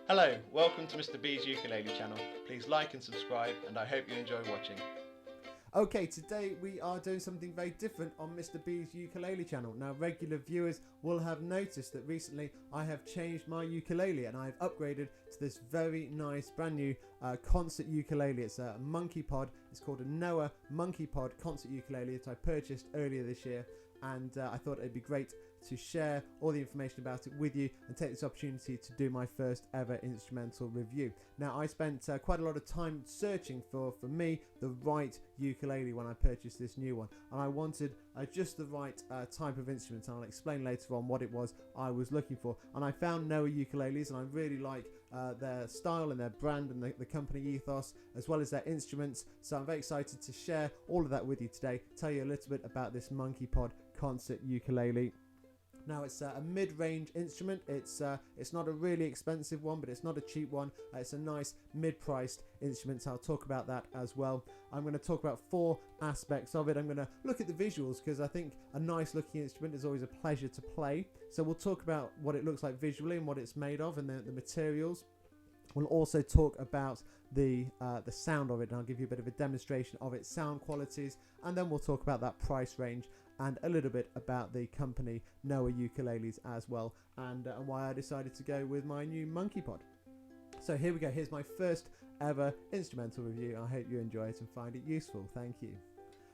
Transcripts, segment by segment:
Hello, welcome to Mr. B's Ukulele channel. Please like and subscribe, and I hope you enjoy watching. Okay, today we are doing something very different on Mr. B's Ukulele channel. Now, regular viewers will have noticed that recently I have changed my ukulele and I have upgraded to this very nice brand new concert ukulele. It's a Monkeypod. It's called a Noah Monkeypod Concert Ukulele that I purchased earlier this year, and I thought it'd be great to share all the information about it with you and take this opportunity to do my first ever instrumental review. Now, I spent quite a lot of time searching for me the right ukulele when I purchased this new one, and I wanted just the right type of instrument, and I'll explain later on what it was I was looking for. And I found Noah Ukuleles, and I really like their style and their brand and the company ethos, as well as their instruments. So I'm very excited to share all of that with you today, tell you a little bit about this Monkeypod Concert Ukulele. Now, it's a mid-range instrument. It's not a really expensive one, but it's not a cheap one. It's a nice mid-priced instrument, so I'll talk about that as well. I'm going to talk about 4 aspects of it. I'm going to look at the visuals, because I think a nice looking instrument is always a pleasure to play. So we'll talk about what it looks like visually and what it's made of, and the materials. We'll also talk about the sound of it, and I'll give you a bit of a demonstration of its sound qualities, and then we'll talk about that price range and a little bit about the company Noah Ukuleles as well, and why I decided to go with my new Monkeypod. So here we go. Here's my first ever instrumental review. I hope you enjoy it and find it useful. Thank you.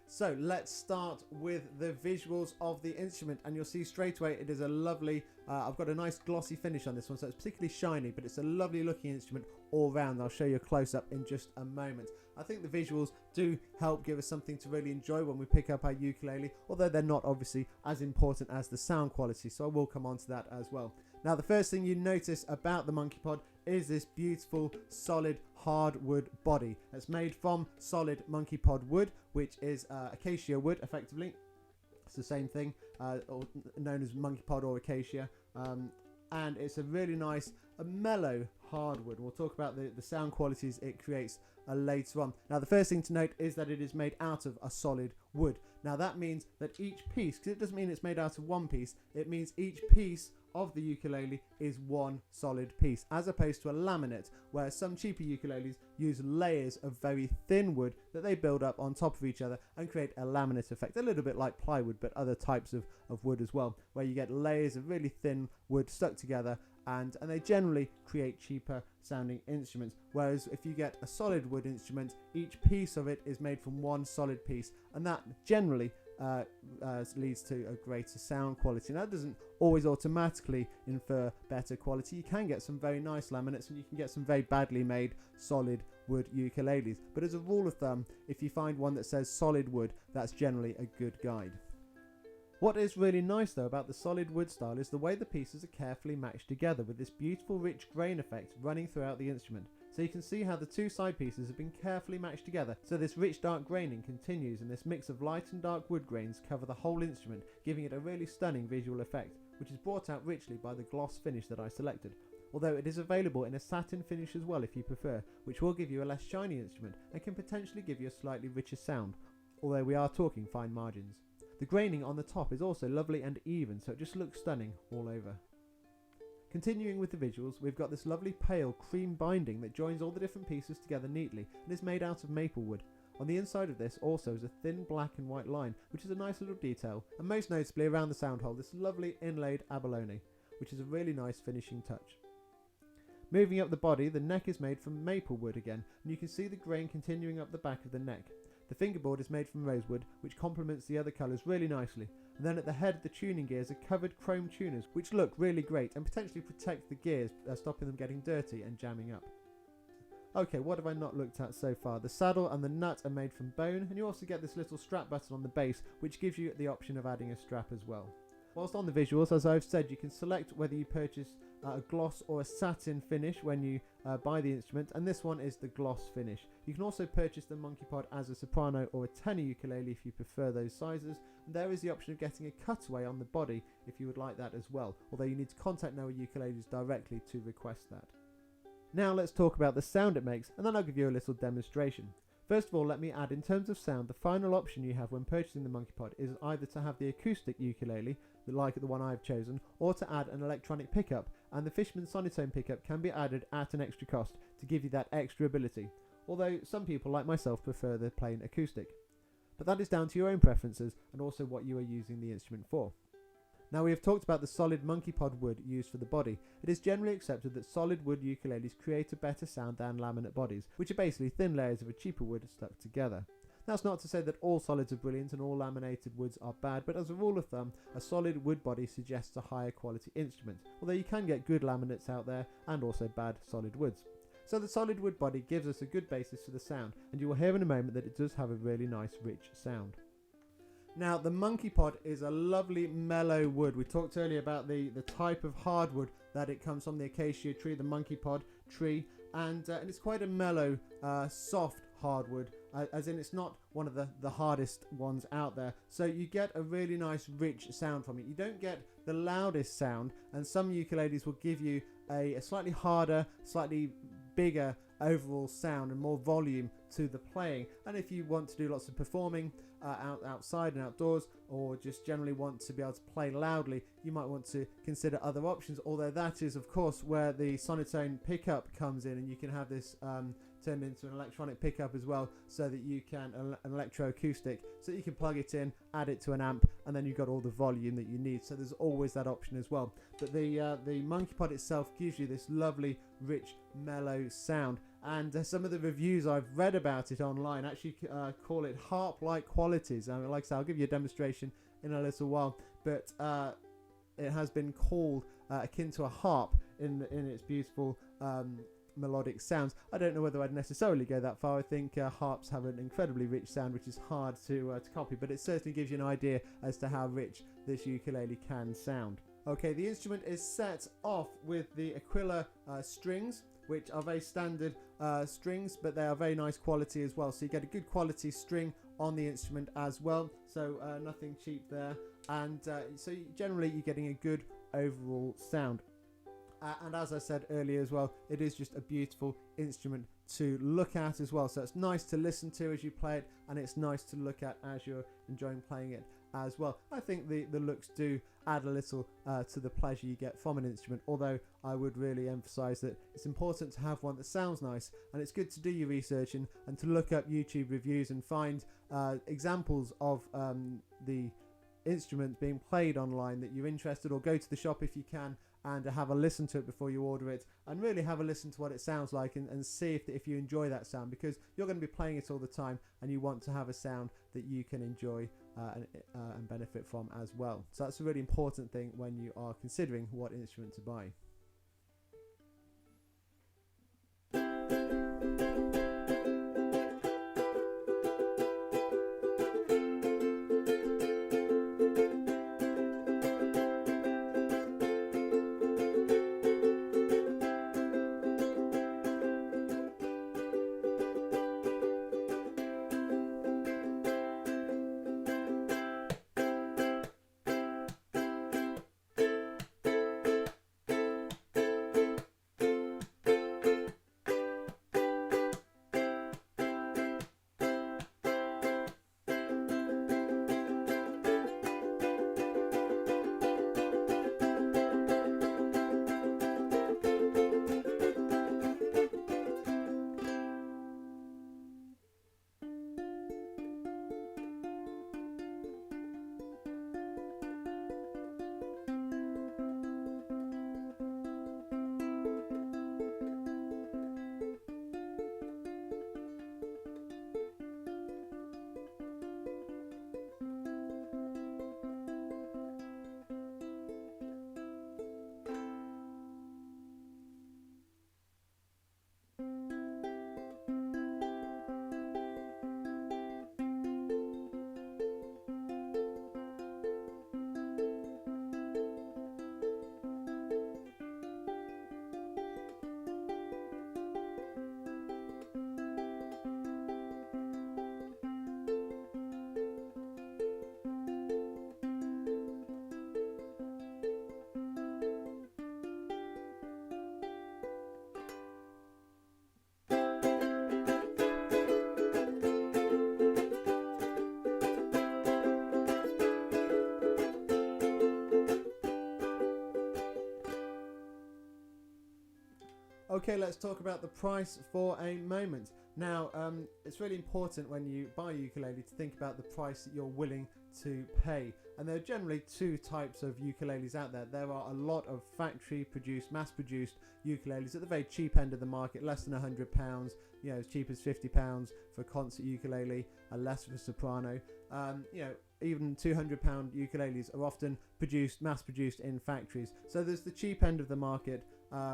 So let's start with the visuals of the instrument, and you'll see straight away it is a lovely, I've got a nice glossy finish on this one, so it's particularly shiny, but it's a lovely looking instrument all round. I'll show you a close-up in just a moment. I think the visuals do help give us something to really enjoy when we pick up our ukulele, although they're not obviously as important as the sound quality, so I will come on to that as well. Now, the first thing you notice about the Monkeypod is this beautiful solid hardwood body. It's made from solid Monkeypod wood, which is acacia wood effectively. It's the same thing, known as Monkeypod or acacia, and it's a really nice mellow hardwood. We'll talk about the sound qualities it creates later on. Now, the first thing to note is that it is made out of a solid wood. Now, that means that each piece, because it doesn't mean it's made out of one piece, it means each piece of the ukulele is one solid piece, as opposed to a laminate, where some cheaper ukuleles use layers of very thin wood that they build up on top of each other and create a laminate effect, a little bit like plywood, but other types of wood as well, where you get layers of really thin wood stuck together, and they generally create cheaper sounding instruments. Whereas if you get a solid wood instrument, each piece of it is made from one solid piece, and that generally leads to a greater sound quality. Now, that doesn't always automatically infer better quality. You can get some very nice laminates, and you can get some very badly made solid wood ukuleles, but as a rule of thumb, if you find one that says solid wood, that's generally a good guide. What is really nice though about the solid wood style is the way the pieces are carefully matched together, with this beautiful rich grain effect running throughout the instrument. So you can see how the two side pieces have been carefully matched together, so this rich dark graining continues, and this mix of light and dark wood grains cover the whole instrument, giving it a really stunning visual effect, which is brought out richly by the gloss finish that I selected. Although it is available in a satin finish as well if you prefer, which will give you a less shiny instrument and can potentially give you a slightly richer sound, although we are talking fine margins. The graining on the top is also lovely and even, so it just looks stunning all over. Continuing with the visuals, we've got this lovely pale cream binding that joins all the different pieces together neatly and is made out of maple wood. On the inside of this also is a thin black and white line, which is a nice little detail, and most notably around the sound hole, this lovely inlaid abalone, which is a really nice finishing touch. Moving up the body, the neck is made from maple wood again, and you can see the grain continuing up the back of the neck. The fingerboard is made from rosewood, which complements the other colours really nicely. And then at the head, the tuning gears are covered chrome tuners, which look really great and potentially protect the gears, stopping them getting dirty and jamming up. Okay, what have I not looked at so far? The saddle and the nut are made from bone, and you also get this little strap button on the base, which gives you the option of adding a strap as well. Whilst on the visuals, as I've said, you can select whether you purchase a gloss or a satin finish when you buy the instrument, and this one is the gloss finish. You can also purchase the Monkeypod as a soprano or a tenor ukulele if you prefer those sizes, and there is the option of getting a cutaway on the body if you would like that as well, although you need to contact Noah Ukuleles directly to request that. Now let's talk about the sound it makes, and then I'll give you a little demonstration. First of all, let me add, in terms of sound, the final option you have when purchasing the Monkeypod is either to have the acoustic ukulele, like the one I've chosen, or to add an electronic pickup, and the Fishman sonotone pickup can be added at an extra cost to give you that extra ability, although some people like myself prefer the plain acoustic. But that is down to your own preferences and also what you are using the instrument for. Now we have talked about the solid Monkeypod wood used for the body. It is generally accepted that solid wood ukuleles create a better sound than laminate bodies, which are basically thin layers of a cheaper wood stuck together. That's not to say that all solids are brilliant and all laminated woods are bad, but as a rule of thumb, a solid wood body suggests a higher quality instrument, although you can get good laminates out there and also bad solid woods. So the solid wood body gives us a good basis for the sound, and you will hear in a moment that it does have a really nice rich sound. Now the Monkeypod is a lovely mellow wood. We talked earlier about the type of hardwood that it comes from, the acacia tree, the Monkeypod tree, and it's quite a mellow, soft hardwood, as in it's not one of the hardest ones out there. So you get a really nice rich sound from it. You don't get the loudest sound, and some ukuleles will give you a slightly harder, slightly bigger overall sound and more volume to the playing. And if you want to do lots of performing outside and outdoors, or just generally want to be able to play loudly, you might want to consider other options, although that is of course where the sonotone pickup comes in, and you can have this turned into an electronic pickup as well, so that you can an electroacoustic, so you can plug it in, add it to an amp, and then you've got all the volume that you need. So there's always that option as well. But the Monkeypod itself gives you this lovely rich mellow sound, and some of the reviews I've read about it online actually call it harp-like qualities. Like I say, I'll give you a demonstration in a little while, but it has been called akin to a harp in its beautiful melodic sounds. I don't know whether I'd necessarily go that far. I think harps have an incredibly rich sound, which is hard to copy, but it certainly gives you an idea as to how rich this ukulele can sound. Okay, the instrument is set off with the Aquila strings, which are very standard strings, but they are very nice quality as well. So you get a good quality string on the instrument as well, so nothing cheap there, and so generally you're getting a good overall sound. And as I said earlier as well, it is just a beautiful instrument to look at as well. So it's nice to listen to as you play it, and it's nice to look at as you're enjoying playing it as well. I think the looks do add a little to the pleasure you get from an instrument, although I would really emphasize that it's important to have one that sounds nice, and it's good to do your research and to look up YouTube reviews and find examples of the instrument being played online that you're interested, or go to the shop if you can and have a listen to it before you order it, and really have a listen to what it sounds like, and see if you enjoy that sound, because you're going to be playing it all the time and you want to have a sound that you can enjoy and benefit from as well. So that's a really important thing when you are considering what instrument to buy. Okay, let's talk about the price for a moment. Now, it's really important when you buy a ukulele to think about the price that you're willing to pay. And there are generally two types of ukuleles out there. There are a lot of factory-produced, mass-produced ukuleles at the very cheap end of the market, less than £100, you know, as cheap as £50 for a concert ukulele, less for a soprano. You know, even £200 ukuleles are often produced, mass-produced in factories. So there's the cheap end of the market,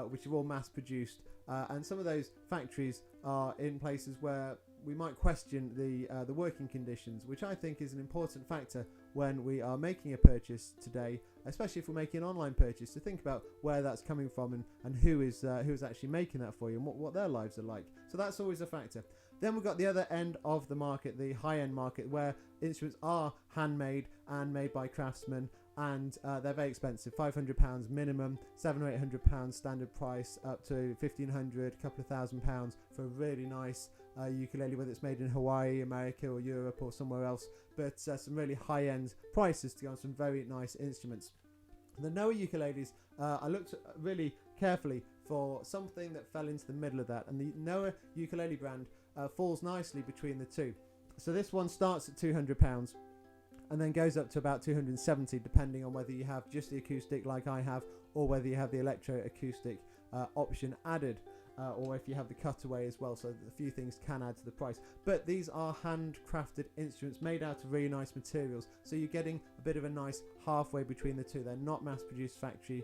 which are all mass-produced, and some of those factories are in places where we might question the working conditions, which I think is an important factor when we are making a purchase today, especially if we're making an online purchase, to think about where that's coming from and who is actually making that for you and what their lives are like. So that's always a factor. Then we've got the other end of the market, the high-end market, where instruments are handmade and made by craftsmen, and they're very expensive, £500 minimum, £700 or £800 standard price, up to £1,500, a couple of £1,000 for a really nice ukulele, whether it's made in Hawaii, America or Europe or somewhere else, but some really high-end prices to go on some very nice instruments. The Noah ukuleles, I looked really carefully for something that fell into the middle of that, and the Noah ukulele brand falls nicely between the two. So this one starts at £200 and then goes up to about $270, depending on whether you have just the acoustic like I have, or whether you have the electro-acoustic option added, or if you have the cutaway as well. So a few things can add to the price. But these are handcrafted instruments made out of really nice materials, so you're getting a bit of a nice halfway between the two. They're not mass-produced factory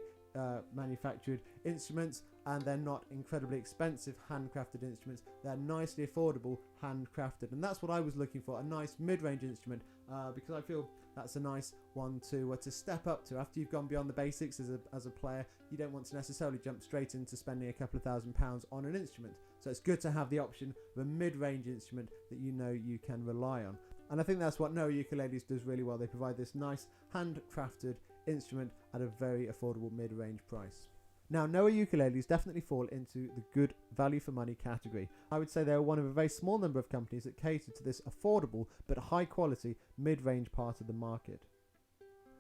manufactured instruments, and they're not incredibly expensive handcrafted instruments. They're nicely affordable handcrafted, and that's what I was looking for, a nice mid-range instrument, because I feel that's a nice one to step up to after you've gone beyond the basics as a player. You don't want to necessarily jump straight into spending a couple of £1,000s on an instrument, so it's good to have the option of a mid-range instrument that you know you can rely on. And I think that's what Noah Ukuleles does really well. They provide this nice handcrafted instrument at a very affordable mid-range price. Now, Noah Ukuleles definitely fall into the good value for money category. I would say they are one of a very small number of companies that cater to this affordable but high quality mid-range part of the market.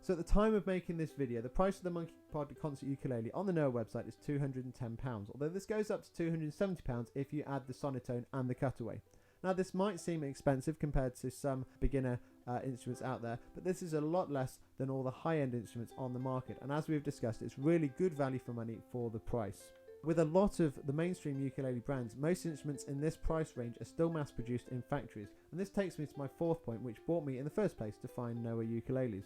So at the time of making this video, the price of the Monkeypod Concert Ukulele on the Noah website is £210, although this goes up to £270 if you add the sonotone and the cutaway. Now, this might seem expensive compared to some beginner instruments out there, but this is a lot less than all the high-end instruments on the market, and as we've discussed, it's really good value for money for the price. With a lot of the mainstream ukulele brands, most instruments in this price range are still mass-produced in factories, and this takes me to my fourth point, which brought me in the first place to find Noah Ukuleles.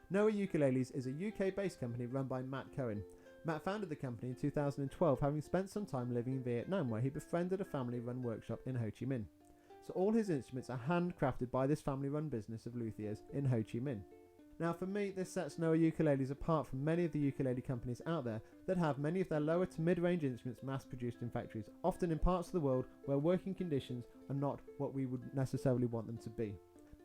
Noah Ukuleles is a UK-based company run by Matt Cohen. Matt founded the company in 2012, having spent some time living in Vietnam, where he befriended a family-run workshop in Ho Chi Minh. So all his instruments are handcrafted by this family-run business of luthiers in Ho Chi Minh. Now, for me, this sets Noah Ukuleles apart from many of the ukulele companies out there that have many of their lower to mid-range instruments mass-produced in factories, often in parts of the world where working conditions are not what we would necessarily want them to be.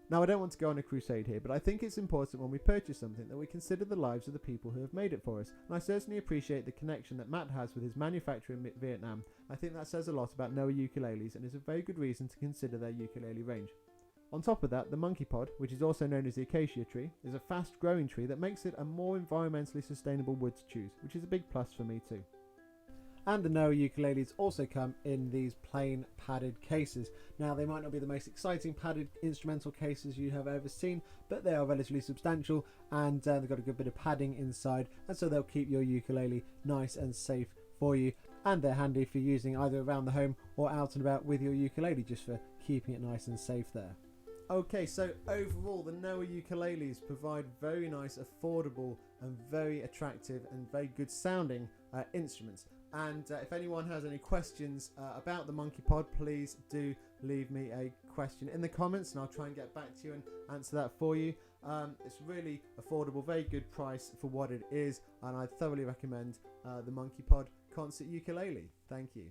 Now, I don't want to go on a crusade here, but I think it's important when we purchase something that we consider the lives of the people who have made it for us, and I certainly appreciate the connection that Matt has with his manufacturer in Vietnam. I think that says a lot about Noah Ukuleles and is a very good reason to consider their ukulele range. On top of that, the Monkeypod, which is also known as the acacia tree, is a fast-growing tree that makes it a more environmentally sustainable wood to choose, which is a big plus for me too. And the Noah ukuleles also come in these plain padded cases. Now, they might not be the most exciting padded instrumental cases you have ever seen, but they are relatively substantial, and they've got a good bit of padding inside, and so they'll keep your ukulele nice and safe for you, and they're handy for using either around the home or out and about with your ukulele, just for keeping it nice and safe there. Okay, so overall, the Noah ukuleles provide very nice, affordable and very attractive and very good sounding instruments. And if anyone has any questions about the Monkeypod, please do leave me a question in the comments and I'll try and get back to you and answer that for you. It's really affordable, very good price for what it is, and I thoroughly recommend the Monkeypod Concert Ukulele. Thank you.